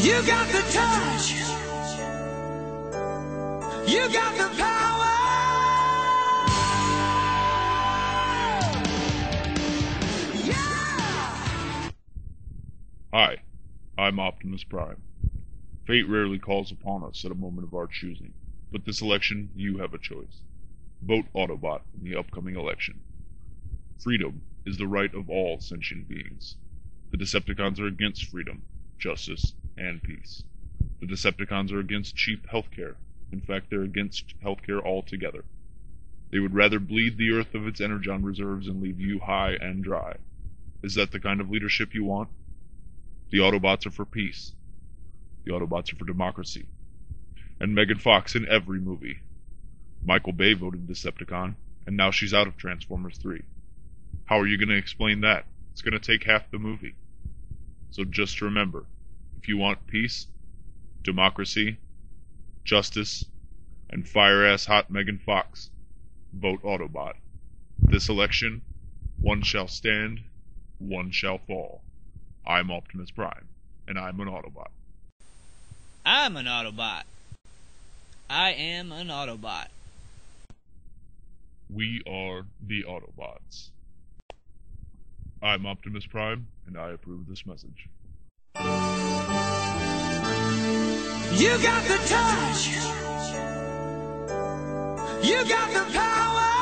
You got the touch. You got the power. Yeah! Hi, I'm Optimus Prime. Fate rarely calls upon us at a moment of our choosing, but this election, you have a choice. Vote Autobot in the upcoming election. Freedom is the right of all sentient beings. The Decepticons are against freedom, justice, and peace. The Decepticons are against cheap healthcare. In fact, they're against healthcare altogether. They would rather bleed the earth of its energon reserves and leave you high and dry. Is that the kind of leadership you want? The Autobots are for peace. The Autobots are for democracy. And Megan Fox in every movie. Michael Bay voted Decepticon, and now she's out of Transformers 3. How are you going to explain that? It's going to take half the movie. So just remember, if you want peace, democracy, justice, and fire-ass hot Megan Fox, vote Autobot. This election, one shall stand, one shall fall. I'm Optimus Prime, and I'm an Autobot. I'm an Autobot. I am an Autobot. We are the Autobots. I'm Optimus Prime, and I approve this message. You got the touch. You got the power.